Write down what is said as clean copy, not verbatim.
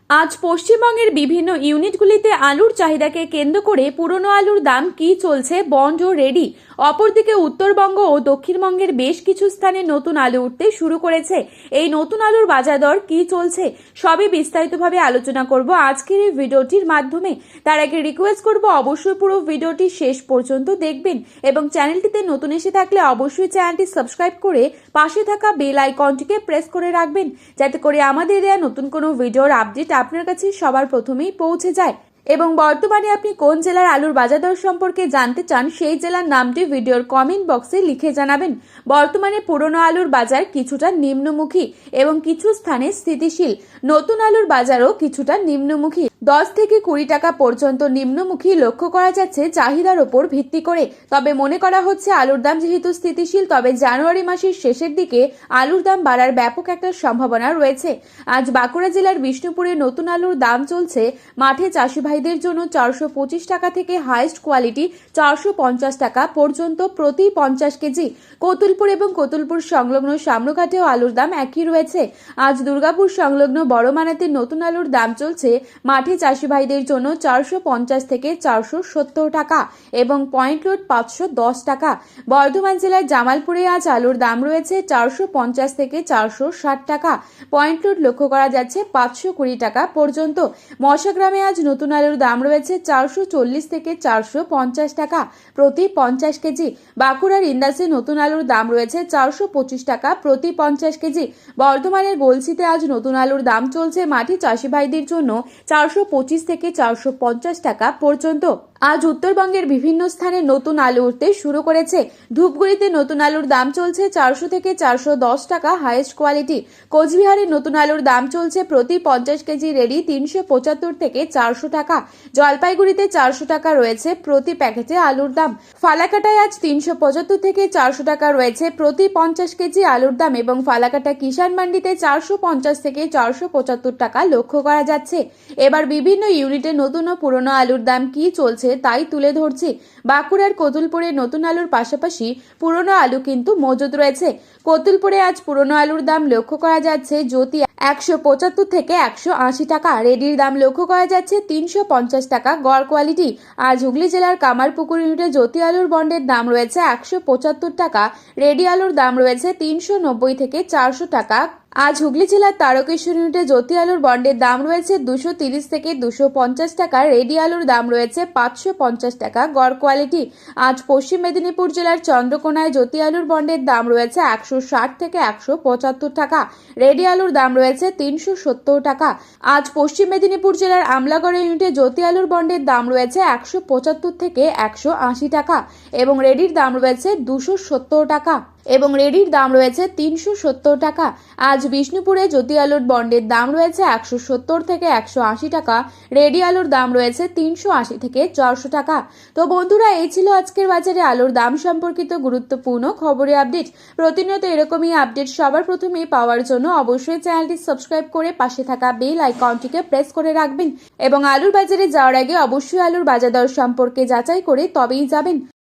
আজ পশ্চিমবঙ্গের বিভিন্ন ইউনিটগুলিতে আলুর চাহিদাকে কেন্দ্র করে পুরনো আলুর দাম কি চলছে বন্ড ও রেডি। অপরদিকে উত্তরবঙ্গ ও দক্ষিণবঙ্গের বেশ কিছু স্থানে নতুন আলু উঠতে শুরু করেছে। এই নতুন আলুর বাজার দর কি চলছে সবই বিস্তারিতভাবে আলোচনা করব আজকের এই ভিডিওটির মাধ্যমে। তার আগে রিকোয়েস্ট করব অবশ্যই পুরো ভিডিওটি শেষ পর্যন্ত দেখবেন এবং চ্যানেলটিতে নতুন এসে থাকলে অবশ্যই চ্যানেলটি সাবস্ক্রাইব করে পাশে থাকা বেল আইকনটিকে প্রেস করে রাখবেন, যাতে করে আমাদের দেওয়া নতুন কোনো ভিডিওর আপডেট আপনার কাছে সবার প্রথমেই পৌঁছে যায়। এবং বর্তমানে আপনি কোন জেলার আলুর বাজার দর সম্পর্কে জানতে চান সেই জেলার নামটি ভিডিওর কমেন্ট বক্সে লিখে জানাবেন। বর্তমানে পুরনো আলুর বাজার কিছুটা নিম্নমুখী এবং কিছু স্থানে স্থিতিশীল। নতুন আলুর বাজারও কিছুটা নিম্নমুখী, 10 থেকে 20 টাকা পর্যন্ত নিম্নমুখী লক্ষ্য করা যাচ্ছে চাহিদার ওপর ভিত্তি করে। তবে মনে করা হচ্ছে আলুর দাম যেহেতু স্থিতিশীল, তবে জানুয়ারি মাসের শেষের দিকে আলুর দাম বাড়ার ব্যাপক একটা সম্ভাবনা রয়েছে। আজ বাঁকুড়া জেলার বিষ্ণুপুরে নতুন আলুর দাম চলছে মাঠে চাষি ভাইদের জন্য 425 টাকা থেকে হাইস্ট কোয়ালিটি 450 টাকা পর্যন্ত প্রতি 50 কেজি। কতুলপুর এবং কতুলপুর সংলগ্ন সামরঘাটেও আলুর দাম একই রয়েছে। আজ দুর্গাপুর সংলগ্ন বড়মানাতে নতুন আলুর দাম চলছে মাঠে চাষি ভাইদের জন্য 450 থেকে 470 টাকা এবং পয়েন্ট লোড 510 টাকা। বর্ধমান জেলার জামালপুরে আজ আলুর দাম রয়েছে 450 থেকে 460 টাকা, পয়েন্ট লোড লক্ষ্য করা যাচ্ছে 520 টাকা পর্যন্ত। মশাগ্রামে আজ নতুন আলুর দাম রয়েছে 440 থেকে 450 টাকা প্রতি 50 কেজি। বাঁকুড়ার ইন্দাসে নতুন আলুর দাম রয়েছে 425 টাকা প্রতি 50 কেজি। বর্ধমানের গলসিতে আজ নতুন আলুর দাম চলছে মাটি চাষি ভাইদের জন্য 425 থেকে 450 টাকা পর্যন্ত। আজ উত্তরবঙ্গের বিভিন্ন স্থানে নতুন আলু উঠতে শুরু করেছে। ধূপগুড়িতে নতুন আলুর দাম চলছে 400 থেকে 410 টাকা হাইয়েস্ট কোয়ালিটি। কোচবিহারে নতুন আলুর দাম চলছে প্রতি 50 কেজি রেডি 375 থেকে 400 টাকা। জলপাইগুড়িতে 400 টাকা রয়েছে প্রতি প্যাকেটে আলুর দাম। ফালাকাটায় আজ 375 থেকে 400 টাকা রয়েছে প্রতি 50 কেজি আলুর দাম এবং ফালাকাটা কিষাণ মান্ডিতে 450 থেকে 475 টাকা লক্ষ্য করা যাচ্ছে। এবার বিভিন্ন ইউনিটে নতুন ও পুরনো আলুর দাম কি চলছে তাই তুলে ধরছি। বাঁকুড়ার কতুলপুরে নতুন আলুর পাশাপাশি পুরনো আলু কিন্তু মজুদ রয়েছে। কতুলপুরে আজ পুরনো আলুর দাম লক্ষ্য করা যাচ্ছে জ্যোতি 175 থেকে 180 টাকা, রেডির দাম লক্ষ্য করা যাচ্ছে 350 টাকা গড় কোয়ালিটি। আজ হুগলি জেলার কামারপুকুর ইউনিটে জ্যোতি আলুর বন্ডের দাম রয়েছে 175 টাকা, রেডি আলুর দাম রয়েছে 390 থেকে 400 টাকা। আজ হুগলি জেলার তারকেশ্বর ইউনিটে জ্যোতি আলুর বন্ডের দাম রয়েছে 230 থেকে 250 টাকা, রেডি আলুর দাম রয়েছে 550 টাকা গড় কোয়ালিটি। আজ পশ্চিম মেদিনীপুর জেলার চন্দ্রকোনায় জ্যোতি আলুর বন্ডের দাম রয়েছে 160 থেকে 175 টাকা, রেডি আলুর দাম রয়েছে 370 টাকা। আজ পশ্চিম মেদিনীপুর জেলার আমলাগড় ইউনিটে জ্যোতি আলুর বন্ডের দাম রয়েছে 175 থেকে 180 টাকা এবং রেডির দাম রয়েছে 270 টাকা এবং রেডির দাম রয়েছে 370 টাকা। আজ বিষ্ণুপুরে জ্যোতি আলুর বন্ডের দাম রয়েছে 170 থেকে 180 টাকা, রেডি আলুর দাম রয়েছে 380 থেকে 400 টাকা। তো বন্ধুরা, এই ছিল আজকের বাজারে আলুর দাম সম্পর্কিত গুরুত্বপূর্ণ খবরের আপডেট। প্রতিনিয়ত এরকমই আপডেট সবার প্রথমেই পাওয়ার জন্য অবশ্যই চ্যানেলটি সাবস্ক্রাইব করে পাশে থাকা বেল আইকনটিকে প্রেস করে রাখবেন এবং আলুর বাজারে যাওয়ার আগে অবশ্যই আলুর বাজার দর সম্পর্কে যাচাই করে তবেই যাবেন।